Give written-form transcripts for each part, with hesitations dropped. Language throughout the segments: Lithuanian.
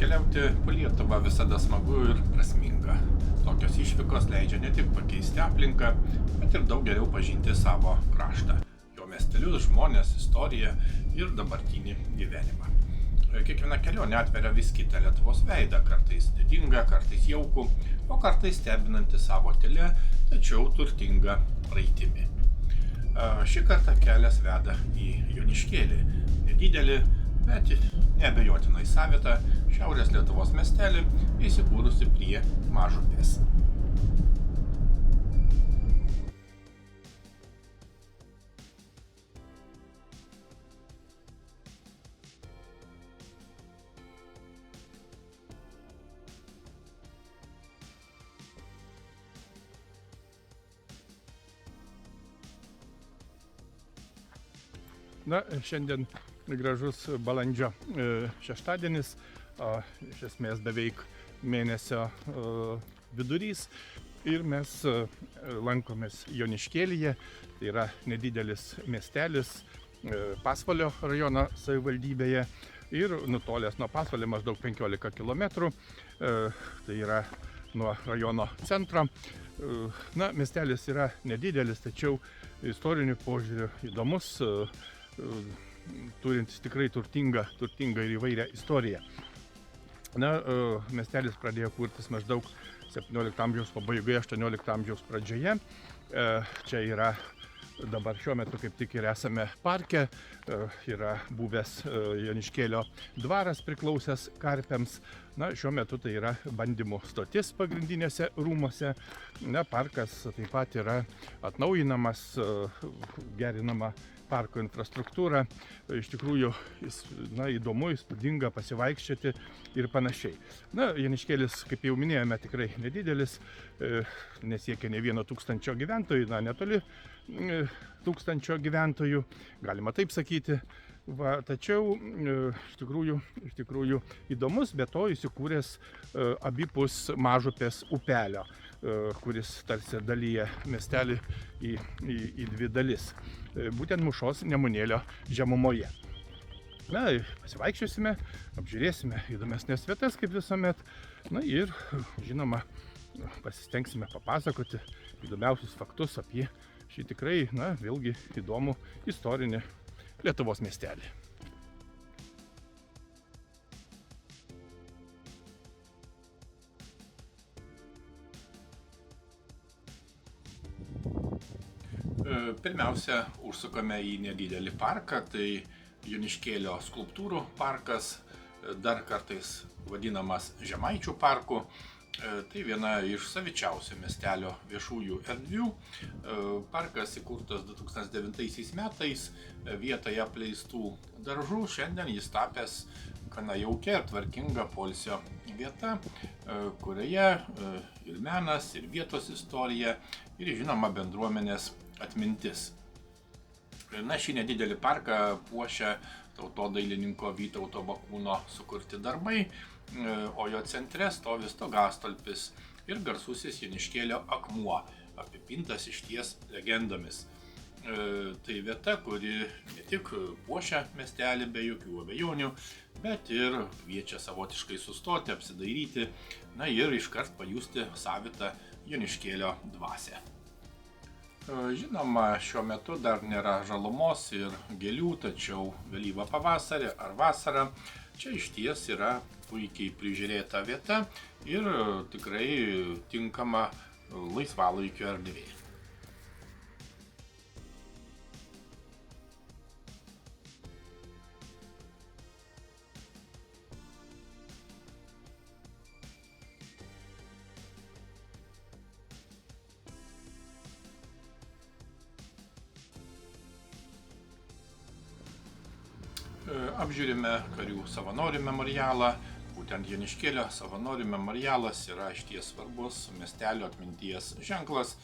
Keliauti po Lietuvą visada smagu ir prasminga. Tokios išvykos leidžia ne tik pakeisti aplinką, bet ir daug geriau pažinti savo kraštą, jo miestelius, žmonės, istoriją ir dabartinį gyvenimą. Kiekviena kelionė atveria vis kitą Lietuvos veidą, kartais didingą, kartais jaukų, o kartais stebinantį savo tylia, tačiau turtingą praeitimi. Šį kartą kelias veda į Joniškėlį, nedidelį, bet neabejotinai savitą šiaurės Lietuvos miestelį, įsikūrusi prie Mažupės. Šiandien gražus balandžio šeštadienis, iš esmės beveik mėnesio vidurys ir mes lankomės Joniškėlyje, tai yra nedidelis miestelis Pasvalio rajono savivaldybėje ir nutolęs nuo Pasvalio maždaug 15 km, tai yra nuo rajono centro. Miestelis yra nedidelis, tačiau istoriniu požiūriu įdomus, turintis tikrai turtingą ir įvairią istoriją. Miestelis pradėjo kurtis maždaug 17 amžiaus pabaigoje, 18 amžiaus pradžioje. Čia yra dabar šiuo metu kaip tik ir esame parke, yra buvęs Joniškėlio dvaras priklausęs karpiams. Šiuo metu tai yra bandymų stotis pagrindinėse rūmuose. Parkas taip pat yra atnaujinamas, gerinama parko infrastruktūra. Iš tikrųjų įdomu, įspūdinga pasivaikščioti ir panašiai. Joniškėlis, kaip jau minėjome, tikrai nedidelis, nesiekia ne 1,000 gyventojų, netoli 1000 gyventojų, galima taip sakyti. Tačiau iš tikrųjų įdomus, be to įsikūręs abipus Mažupės upelio, kuris tarsi dalyja miestelį į dvi dalis, būtent Mūšos Nemunėlio žemumoje. Pasivaikščiosime, apžiūrėsime įdomesnės vietas kaip visuomet, ir žinoma pasistengsime papasakoti įdomiausius faktus apie šį tikrai, vėlgi įdomų istorinį Lietuvos miestelį. Pirmiausia, užsukame į nedidelį parką, tai Joniškėlio skulptūrų parkas, dar kartais vadinamas Žemaičių parku. Tai viena iš savičiausių miestelio viešųjų erdvių. Parkas įkurtas 2009 metais, vietoje apleistų daržų, šiandien jis tapęs gana jaukia ir tvarkinga poilsio vieta, kurioje ir menas, ir vietos istorija, ir žinoma bendruomenės atmintis. Šį nedidelį parką puošia tautodailininko Vytauto Bakūno sukurti darbai, o jo centre stovi stogastulpis ir garsusis Joniškėlio akmuo, apipintas išties legendomis. Tai vieta, kuri ne tik puošia miestelį be jokių abejonių, bet ir kviečia savotiškai sustoti, apsidairyti, ir iškart pajusti savitą Joniškėlio dvasią. Žinoma, šiuo metu dar nėra žalumos ir gėlių, tačiau vėlyvą pavasarį ar vasarą čia išties yra puikiai prižiūrėta vieta ir tikrai tinkama laisvalaikio erdvė. Apžiūrime karių savanorių memorialą. Būtent Joniškėlio savanorių memorialas yra išties svarbus miestelio atminties ženklas,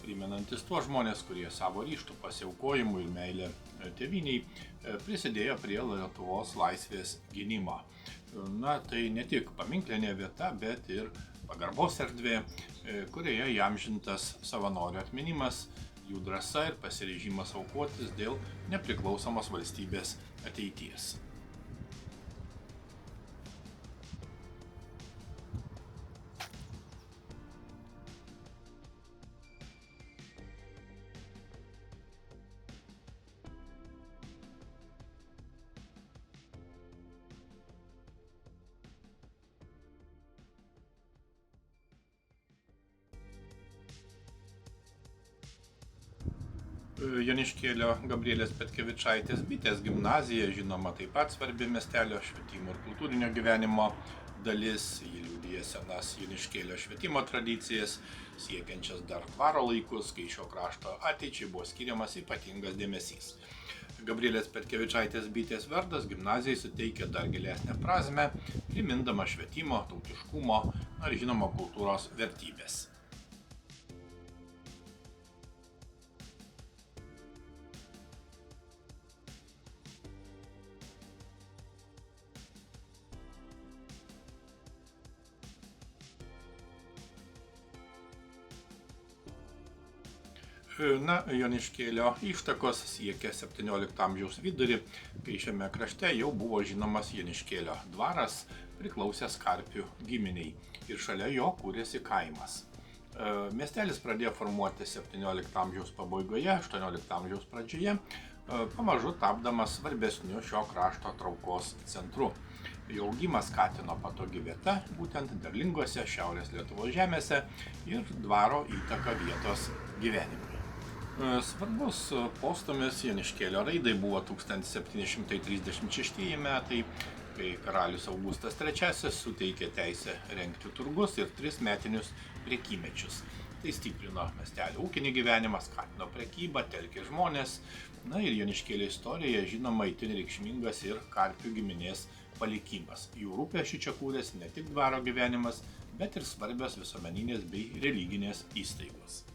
primenantis tuos žmonės, kurie savo ryžtų, pasiaukojimu ir meilė tėvynei prisidėjo prie Lietuvos laisvės gynimo. Tai ne tik paminklinė vieta, bet ir pagarbos erdvė, kurioje įamžintas savanorių atminimas, jų drąsa ir pasiryžimas aukotis dėl nepriklausomos valstybės ateities. Joniškėlio Gabrielės Petkevičaitės bitės gimnazija, žinoma, taip pat svarbi miestelio švietimo ir kultūrinio gyvenimo dalis. Ji liudija senas Joniškėlio švietimo tradicijas, siekiančias dar dvaro laikus, kai šio krašto ateičiai buvo skiriamas ypatingas dėmesys. Gabrielės Petkevičaitės bitės vardas gimnazijai suteikia dar gilesnę prasmę, primindama švietimo, tautiškumo ir žinoma kultūros vertybės. Joniškėlio ištakos siekia 17 amžiaus vidurį, kai šiame krašte jau buvo žinomas Joniškėlio dvaras, priklausęs Karpių giminiai ir šalia jo kūrėsi kaimas. Miestelis pradėjo formuoti 17 amžiaus pabaigoje, 18 amžiaus pradžioje, pamažu tapdamas svarbesniu šio krašto traukos centru. Jo augimą skatino patogi vieta, būtent derlingose Šiaurės Lietuvos žemėse ir dvaro įtaka vietos gyvenimui. Svarbus postūmis Joniškėlio raidai buvo 1736 metai, kai karalius Augustas III suteikė teisę rengti turgus ir 3 metinius prekymečius. Tai stiprino miestelio ūkinį gyvenimą, skatino prekybą, telkė žmonės. Ir Joniškėlio istorija žinoma itin reikšmingas ir Karpių giminės palikimas. Jų rūpesčiu čia kūrėsi ne tik dvaro gyvenimas, bet ir svarbios visuomeninės bei religinės įstaigos.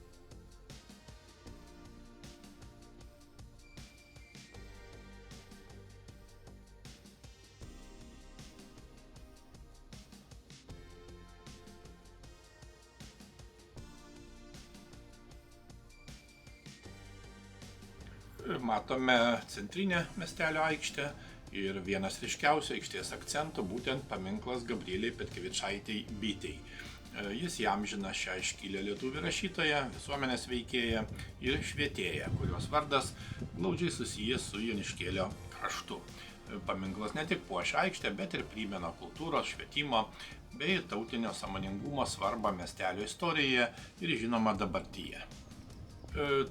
Matome centrinę miestelio aikštę ir vienas ryškiausių aikštės akcentų būtent paminklas Gabrielei Petkevičaitei bitei. Jis įamžina šią iškilią lietuvių rašytoją, visuomenės veikėją ir švietėją, kurios vardas glaudžiai susijęs su Joniškėlio kraštu. Paminklas ne tik puošia aikštę, bet ir primena kultūros, švietimo bei tautinio sąmoningumo svarbą miestelio istorijoje ir žinoma dabartyje.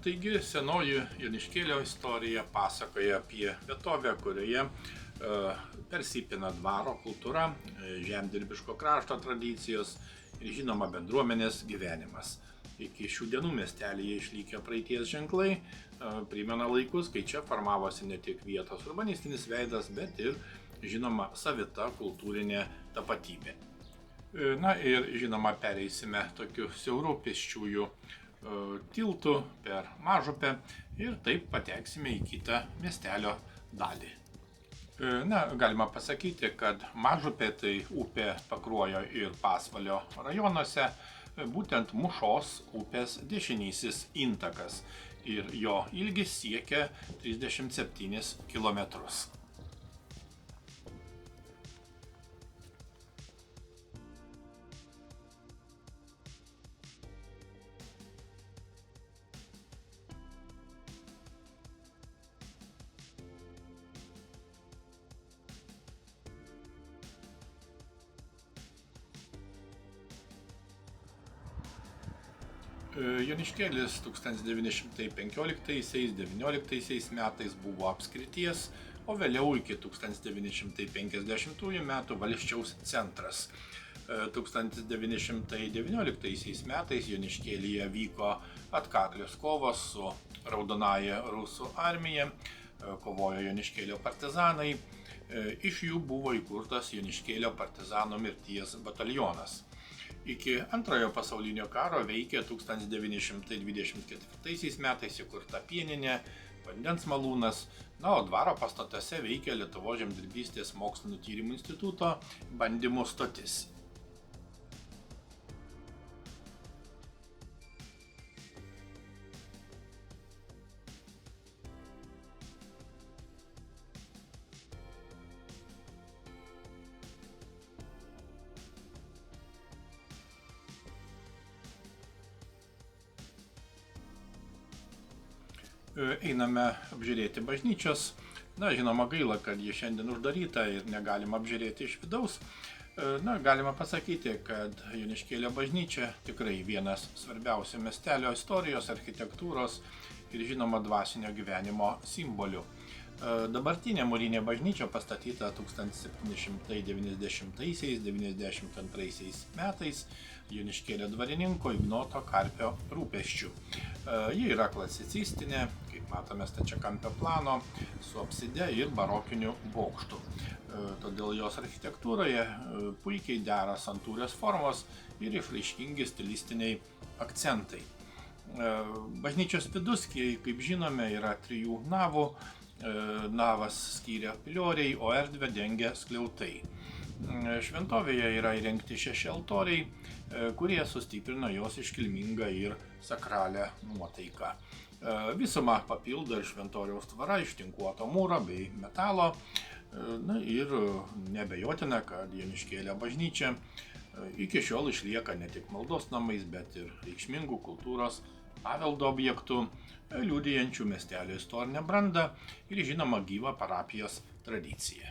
Taigi senoji Joniškėlio istorija pasakoja apie vietovę, kurioje persipina dvaro kultūra, žemdirbiško krašto tradicijos ir žinoma bendruomenės gyvenimas. Iki šių dienų miestelyje išlikę praeities ženklai primena laikus, kai čia formavosi ne tik vietos urbanistinis veidas, bet ir žinoma savita kultūrinė tapatybė. Ir žinoma pereisime tokiu siauru pėsčiųjų tiltų per Mažupę ir taip pateksime į kitą miestelio dalį. Galima pasakyti, kad Mažupė tai upė Pakruojo ir Pasvalio rajonuose, būtent Mušos upės dešinysis intakas ir jo ilgis siekia 37 kilometrus. Joniškėlis 1915–19 metais buvo apskrities, o vėliau iki 1950 metų valsčiaus centras. 1919 metais Joniškėlyje vyko atkaklios kovos su Raudonąja rusų armija, kovojo Joniškėlio partizanai, iš jų buvo įkurtas Joniškėlio partizanų mirties batalionas. Iki Antrojo pasaulinio karo veikė 1924 metais įkurta pieninė, vandens malūnas, o dvaro pastatuose veikė Lietuvos žemdirbystės mokslinių tyrimų instituto bandymų stotis. Einame apžiūrėti bažnyčios. Žinoma gaila, kad ji šiandien uždaryta ir negalima apžiūrėti iš vidaus. Galima pasakyti, kad Joniškėlio bažnyčia tikrai vienas svarbiausių miestelio istorijos, architektūros ir žinoma dvasinio gyvenimo simboliu. Dabartinė mūrinė bažnyčia pastatyta 1790–92 metais Joniškėlio dvarininko Ignoto Karpio rūpesčių. Ji yra klasicistinė, kaip matome, stačiakampio plano, su apside ir barokiniu bokštu. Todėl jos architektūroje puikiai dera santūrios formos ir išraiškingi stilistiniai akcentai. Bažnyčios vidus, kaip žinome, yra 3 navų. Navas skyrė pilioriai, o erdvę dengia skliautai. Šventovėje yra įrengti 6 altoriai, kurie sustiprina jos iškilmingą ir sakralią nuotaiką. Visumą papildo ir šventoriaus tvara iš tinkuoto mūro bei metalo. Ir neabejotina, kad Joniškėlio bažnyčia iki šiol išlieka ne tik maldos namais, bet ir reikšmingų kultūros paveldo objektų, liudijančių miestelio istorinę brandą ir žinoma gyvą parapijos tradiciją.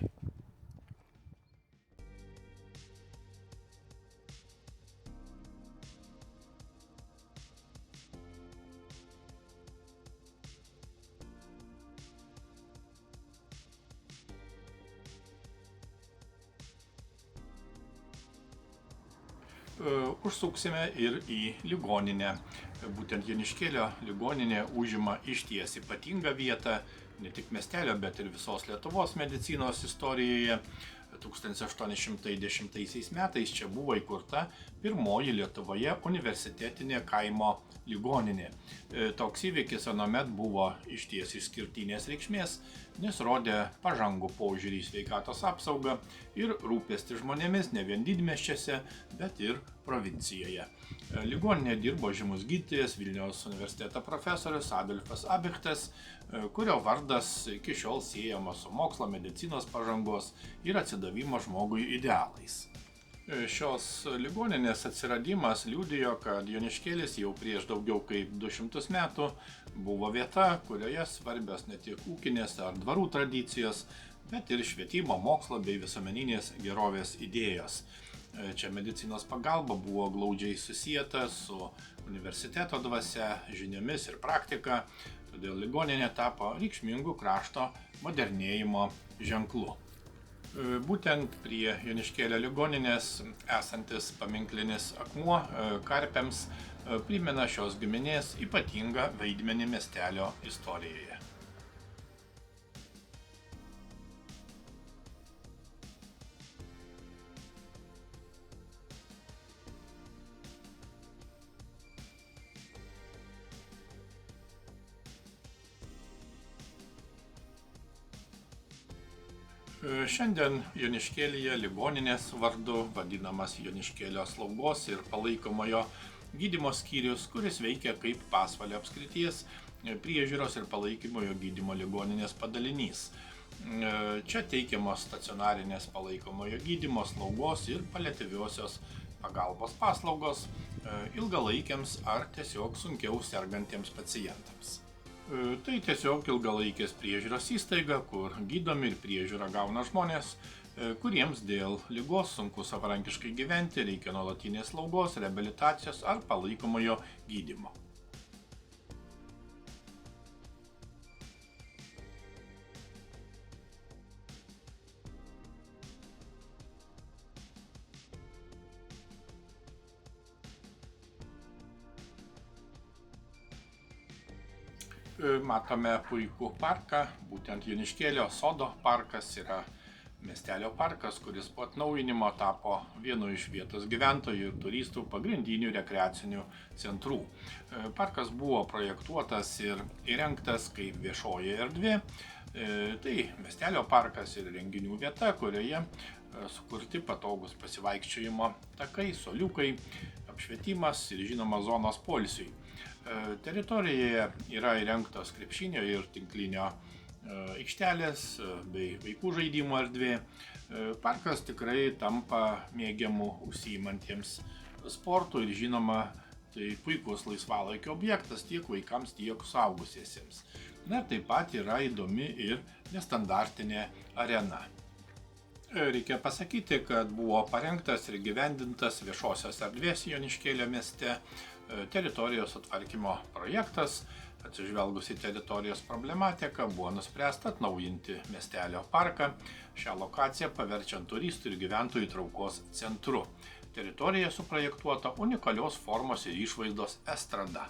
Užsuksime ir į ligoninę. Būtent Joniškėlio ligoninė užima išties ypatingą vietą ne tik miestelio, bet ir visos Lietuvos medicinos istorijoje. 1810 metais čia buvo įkurta pirmoji Lietuvoje universitetinė kaimo ligoninė. Toks įvykis anuomet buvo išties išskirtinės reikšmės, nes rodė pažangų požiūrį į sveikatos apsaugą ir rūpestį žmonėmis ne vien didmiesčiuose, bet ir provincijoje. Ligoninė dirbo žymus gydytojas Vilniaus universiteto profesorius Adolfas Abichtas, kurio vardas iki šiol siejamas su mokslo, medicinos pažangos ir atsidavimo žmogui idealais. Šios ligoninės atsiradimas liudijo, kad Joniškėlis jau prieš daugiau kaip 200 metų buvo vieta, kurioje svarbios ne tik ūkinės ar dvarų tradicijos, bet ir švietimo, mokslo bei visuomeninės gerovės idėjos. Čia medicinos pagalba buvo glaudžiai susieta su universiteto dvasia, žiniomis ir praktika, todėl ligoninė tapo reikšmingų krašto modernėjimo ženklu. Būtent prie Joniškėlio ligoninės esantis paminklinis akmuo Karpiams primena šios giminės ypatingą vaidmenį miestelio istorijoje. Šiandien Joniškėlyje ligoninės vardu vadinamas Joniškėlio slaugos ir palaikomojo gydymo skyrius, kuris veikia kaip Pasvalio apskrities priežiūros ir palaikymojo gydymo ligoninės padalinys. Čia teikiamos stacionarinės palaikomojo gydymo, slaugos ir paliatyviosios pagalbos paslaugos ilgalaikiams ar tiesiog sunkiau sergantiems pacientams. Tai tiesiog ilgalaikės priežiūros įstaiga, kur gydomi ir priežiūrą gauna žmonės, kuriems dėl ligos sunku savarankiškai gyventi, reikia nuolatinės slaugos, reabilitacijos ar palaikomojo gydymo. Matome puikų parką, būtent Joniškėlio sodo parkas yra miestelio parkas, kuris po atnaujinimo tapo vienu iš vietos gyventojų ir turistų pagrindinių rekreacinių centrų. Parkas buvo projektuotas ir įrengtas kaip viešoji erdvė. Tai miestelio parkas ir renginių vieta, kurioje sukurti patogus pasivaikščiojimo takai, suoliukai, apšvietimas ir žinoma zonos poilsiui. Teritorijoje yra įrengtos krepšinio ir tinklinio aikštelės bei vaikų žaidimų erdvė. Parkas tikrai tampa mėgiamų užsiimantiems sportų ir žinoma, tai puikus laisvalaikio objektas tiek vaikams, tiek suaugusiesiems. Taip pat yra įdomi ir nestandartinė arena. Reikia pasakyti, kad buvo parengtas ir įgyvendintas viešosios erdvės Joniškėlio mieste teritorijos sutvarkymo projektas. Atsižvelgus į teritorijos problematiką, buvo nuspręsta atnaujinti miestelio parką, šią lokaciją paverčiant turistų ir gyventojų traukos centru. Teritorija suprojektuota unikalios formos ir išvaizdos estrada.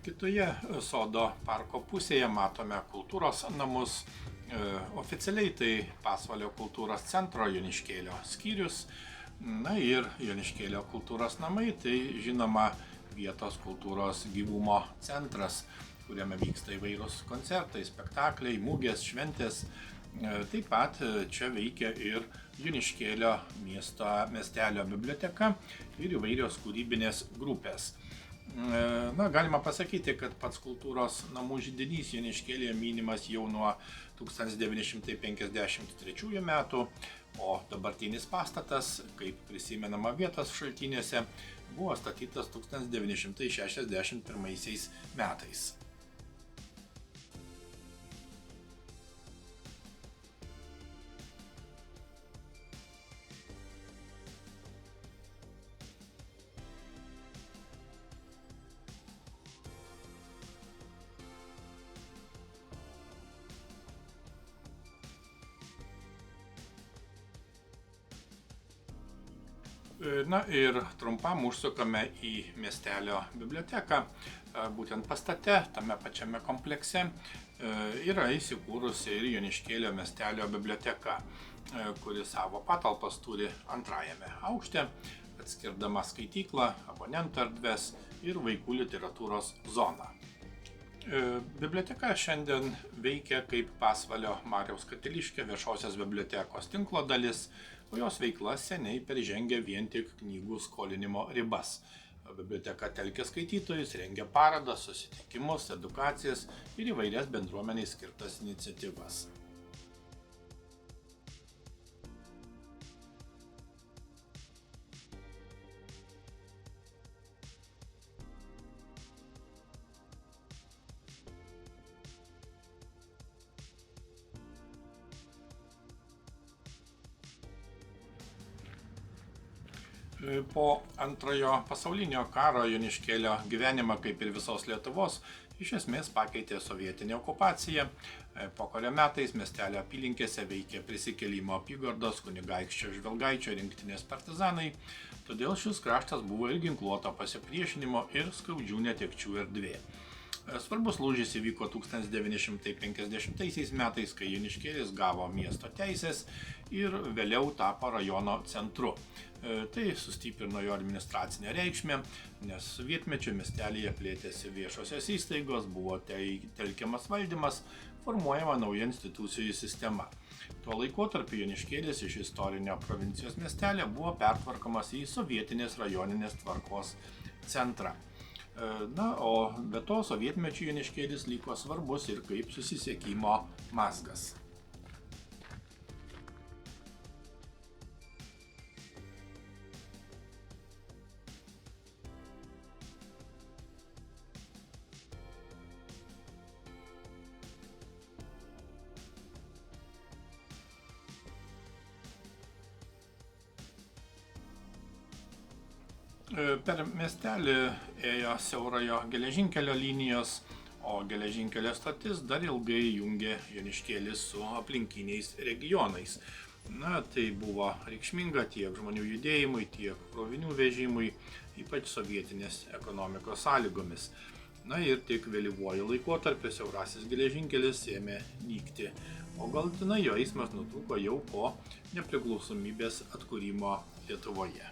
Kitoje sodo parko pusėje matome kultūros namus. Oficialiai tai Pasvalio kultūros centro Joniškėlio skyrius. Na ir Joniškėlio kultūros namai tai žinoma vietos kultūros gyvumo centras, kuriame vyksta įvairūs koncertai, spektakliai, mugės, šventės. Taip pat čia veikia ir Joniškėlio miestelio biblioteka ir įvairios kūrybinės grupės. Galima pasakyti, kad pats kultūros namų židinys Joniškėlyje minimas jau nuo 1953 metų, o dabartinis pastatas, kaip prisimenama vietos šaltiniuose, buvo statytas 1961 metais. Na ir trumpam užsukame į miestelio biblioteką. Būtent pastate, tame pačiame komplekse, yra įsikūrusi ir Joniškėlio miestelio biblioteka, kuri savo patalpas turi antrajame aukšte, atskirdama skaityklą, abonentų erdves ir vaikų literatūros zoną. Biblioteka šiandien veikia kaip Pasvalio Mariaus Katiliškio viešosios bibliotekos tinklo dalis, o jos veikla seniai peržengia vien tik knygų skolinimo ribas. Biblioteka telkia skaitytojus, rengia parodas, susitikimus, edukacijas ir įvairias bendruomeniai skirtas iniciatyvas. Po antrojo pasaulinio karo Joniškėlio gyvenimą, kaip ir visos Lietuvos, iš esmės pakeitė sovietinė okupacija. Pokario metais miestelio apylinkėse veikė Prisikėlimo apygardos kunigaikščio Žvelgaičio rinktinės partizanai, todėl šis kraštas buvo ir ginkluoto pasipriešinimo ir skaudžių netekčių erdvė. Svarbus lūžis įvyko 1950 metais, kai Joniškėlis gavo miesto teisės ir vėliau tapo rajono centru. Tai sustiprino jo administracinę reikšmę, nes sovietmečio miestelyje plėtėsi viešosios įstaigos, buvo telkiamas valdymas, formuojama nauja institucijų sistema. Tuo laikotarpiu Joniškėlis iš istorinio provincijos miestelio buvo pertvarkomas į sovietinės rajoninės tvarkos centrą. O be to sovietmečiu Joniškėlis liko svarbus ir kaip susisiekimo mazgas. Per miestelį ėjo siaurojo geležinkelio linijos, o geležinkelio stotis dar ilgai jungė Joniškėlį su aplinkiniais regionais. Tai buvo reikšminga tiek žmonių judėjimui, tiek krovinių vežimui, ypač sovietinės ekonomikos sąlygomis. Ir tik vėlyvuoju laikotarpiu siaurasis geležinkelis ėmė nykti, o galutinai jo eismas nutrūko jau po nepriklausomybės atkūrimo Lietuvoje.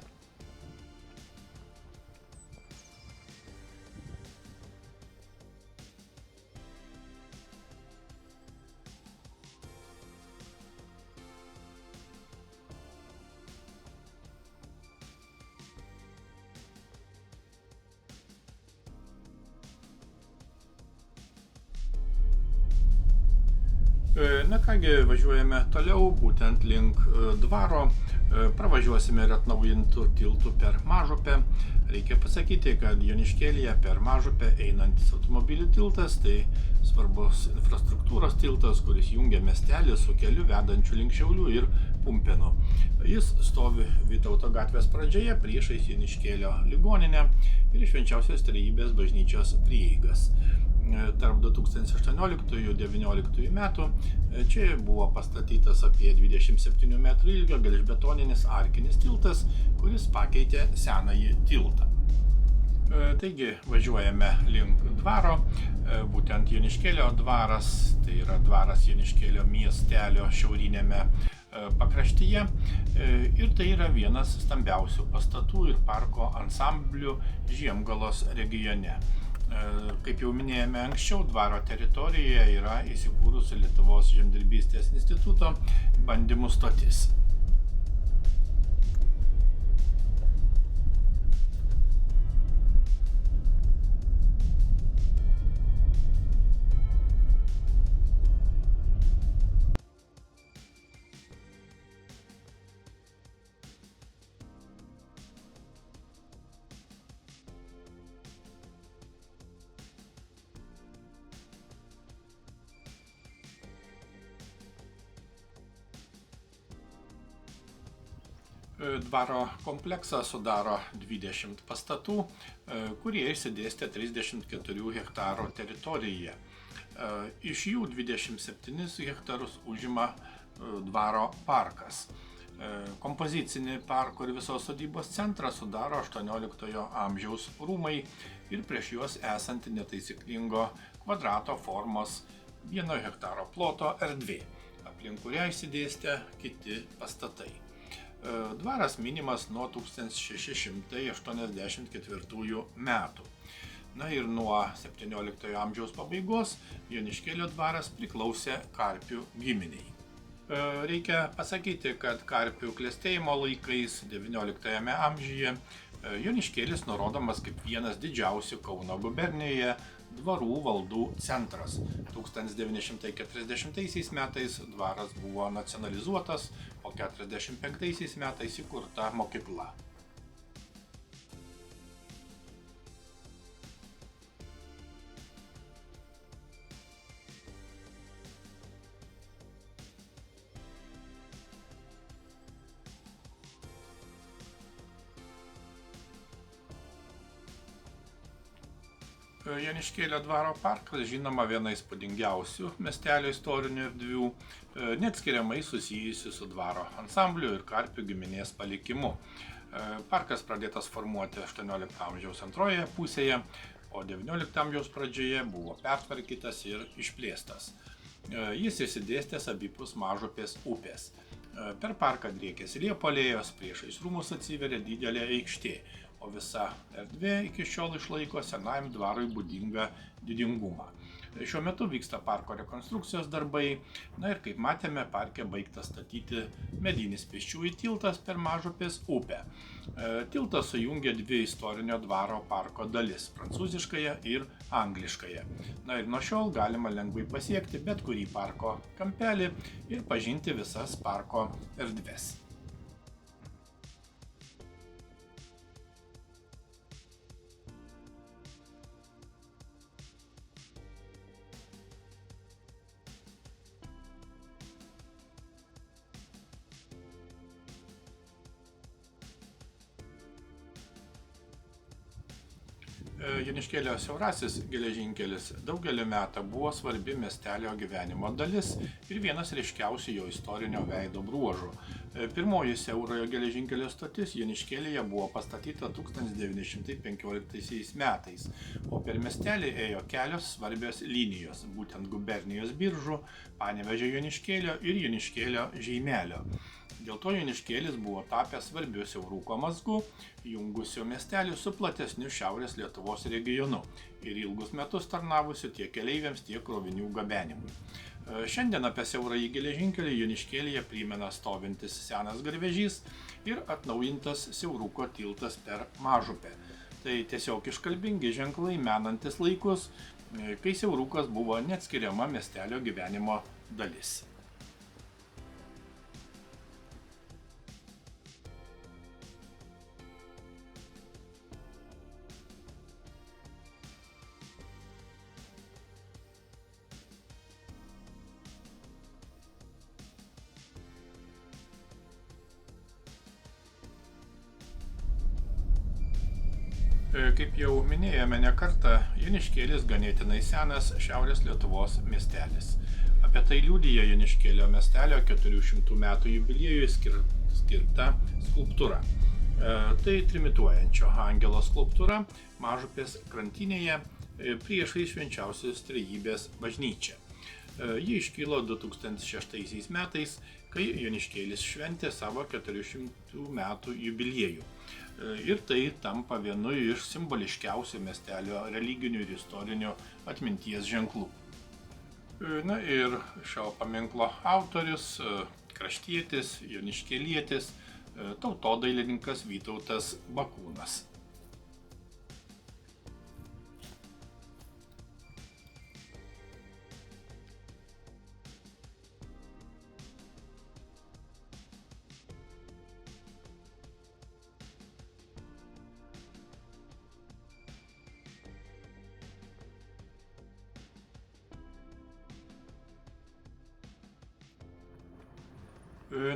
Kągi, važiuojame toliau, būtent link dvaro. Pravažiuosime ir atnaujintų tiltų per Mažupę. Reikia pasakyti, kad Joniškėlyje per Mažupę einantis automobilių tiltas tai svarbus infrastruktūros tiltas, kuris jungia miestelį su keliu vedančiu link Šiaulių ir Pumpėnų. Jis stovi Vytauto gatvės pradžioje priešais Joniškėlio ligoninę ir Švenčiausios Trejybės bažnyčios prieigas. Tarp 2018–2019 metų čia buvo pastatytas apie 27 metrų ilgio gelžbetoninis arkinis tiltas, kuris pakeitė senąjį tiltą. Taigi važiuojame link dvaro, būtent Joniškėlio dvaras, tai yra dvaras Joniškėlio miestelio šiaurinėme pakraštyje ir tai yra vienas stambiausių pastatų ir parko ansamblių Žiemgalos regione. Kaip jau minėjome anksčiau, dvaro teritorijoje yra įsikūrusi Lietuvos žemdirbystės instituto bandymų stotis. Dvaro kompleksą sudaro 20 pastatų, kurie išsidėstę 34 hektarų teritorijoje. Iš jų 27 hektarus užima dvaro parkas. Kompozicinį parko ir visos sodybos centrą sudaro 18 amžiaus rūmai ir prieš juos esanti netaisyklingo kvadrato formos 1 hektaro ploto erdvė, aplink kurią išsidėstę kiti pastatai. Dvaras minimas nuo 1684 metų. Na ir nuo 17 amžiaus pabaigos Joniškėlio dvaras priklausė Karpių giminiai. Reikia pasakyti, kad Karpių klestėjimo laikais XIX amžiuje Joniškėlis nurodomas kaip vienas didžiausių Kauno gubernijoje dvarų valdų centras. 1940 metais dvaras buvo nacionalizuotas, o 1945 metais įkurta mokykla. Joniškėlio dvaro parkas žinoma viena įspūdingiausių miestelio istorinių erdvių, neatskiriamai susijusi su dvaro ansambliu ir Karpių giminės palikimu. Parkas pradėtas formuoti 18 amžiaus antrojoje pusėje, o 19 amžiaus pradžioje buvo pertvarkytas ir išplėstas. Jis išsidėstęs abipus Mažupės upės. Per parką driekėsi liepalėjos, priešais rūmus atsiveria didelė aikštė, o visa erdvė iki šiol išlaiko senajam dvarui būdingą didingumą. Šiuo metu vyksta parko rekonstrukcijos darbai, na ir kaip matėme, parke baigtas statyti medinis pėsčiųjų tiltas per Mažupės upę. Tiltas sujungia dvi istorinio dvaro parko dalis – prancūziškąją ir angliškąją. Na ir nuo šiol galima lengvai pasiekti bet kurį parko kampelį ir pažinti visas parko erdves. Joniškėlio siaurasis geležinkelis daugelį metų buvo svarbi miestelio gyvenimo dalis ir vienas ryškiausių jo istorinio veido bruožų. Pirmoji siaurojo geležinkelio stotis Joniškėlyje buvo pastatyta 1915 metais, o per miestelį ėjo kelios svarbios linijos, būtent gubernijos Biržų, Panevėžio Joniškėlio ir Joniškėlio Žeimelio. Dėl to Joniškėlis buvo tapęs svarbiu siauruko mazgu, jungusiu miestelį su platesniu Šiaurės Lietuvos regionu ir ilgus metus tarnavusiu tiek keleiviams, tiek krovinių gabenimui. Šiandien apie siaurąjį geležinkelį Joniškėlyje primena stovintis senas garvežys ir atnaujintas siauruko tiltas per Mažupę. Tai tiesiog iškalbingi ženklai menantis laikus, kai siaurukas buvo neatskiriama miestelio gyvenimo dalis. Kaip jau minėjome ne kartą, Joniškėlis ganėtinai senas Šiaurės Lietuvos miestelis. Apie tai liudija Joniškėlio miestelio 400 metų jubiliejui skirta skulptūra. Tai trimituojančio angelo skulptūra Mažupės krantinėje priešais Švenčiausios Trejybės bažnyčią. Ji iškilo 2006 metais, kai Joniškėlis šventė savo 400 metų jubiliejų. Ir tai tampa vienu iš simboliškiausių miestelio religinių ir istorinių atminties ženklų. Na ir šio paminklo autorius, kraštietis, joniškėlietis, tautodailininkas Vytautas Bakūnas.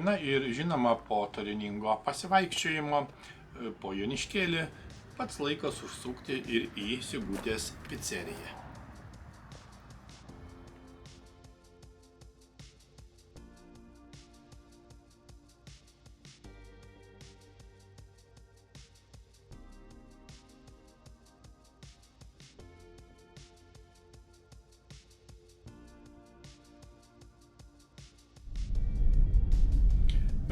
Na ir žinoma, po turiningo pasivaikščiojimo po Joniškėlį pats laikas užsukti ir į Sigutės piceriją.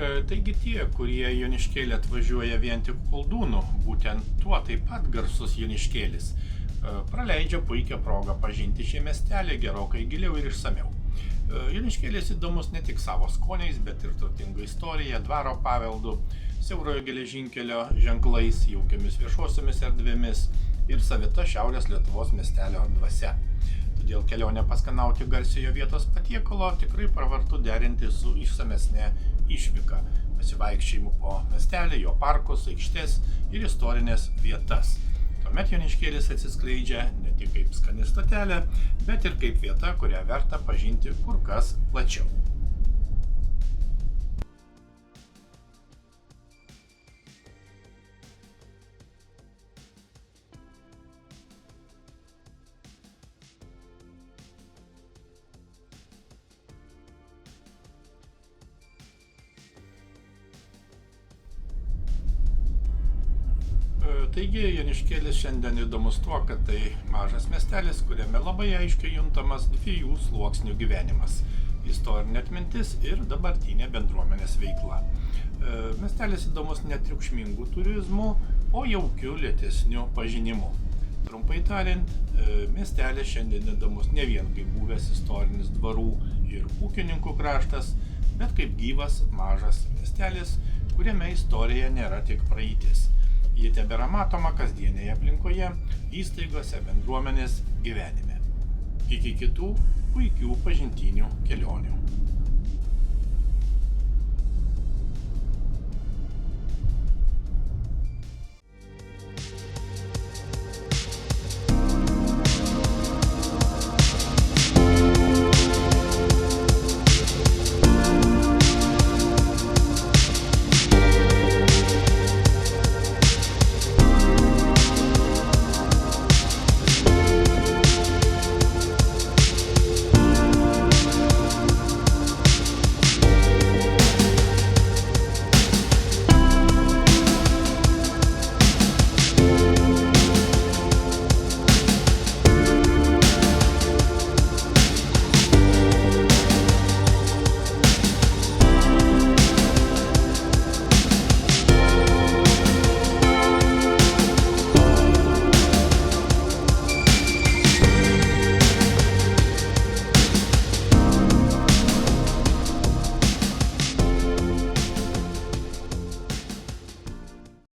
Taigi tie, kurie Joniškėlį atvažiuoja vien tik koldūnų, būtent tuo taip pat garsus Joniškėlis, praleidžia puikią progą pažinti šį miestelį gerokai giliau ir išsamiau. Joniškėlis įdomus ne tik savo skoniais, bet ir turtinga istorija, dvaro paveldu, siaurojo geležinkelio ženklais, jaukiamis viešosiomis erdvėmis ir savita Šiaurės Lietuvos miestelio dvasia. Todėl kelionę paskanauti garsiojo vietos patiekalo tikrai pravartu derinti su išsamesnė išvyka, pasivaikščiojimu po miestelį, jo parkus, aikštes ir istorinės vietas. Tuomet Joniškėlis atsiskleidžia ne tik kaip skani stotelė, bet ir kaip vieta, kurią verta pažinti kur kas plačiau. Taigi Joniškėlis šiandien įdomus tuo, kad tai mažas miestelis, kuriame labai aiškiai juntamas dviejų sluoksnių gyvenimas – istorinė atmintis ir dabartinė bendruomenės veikla. Miestelis įdomus ne triukšmingų turizmų, o jaukių lėtesnių pažinimų. Trumpai tariant, miestelis šiandien įdomus ne vien kaip buvęs istorinis dvarų ir ūkininkų kraštas, bet kaip gyvas mažas miestelis, kuriame istorija nėra tik praeitis. Ji tebėra matoma kasdienėje aplinkoje, įstaigose, bendruomenės gyvenime. Iki kitų puikių pažintinių kelionių.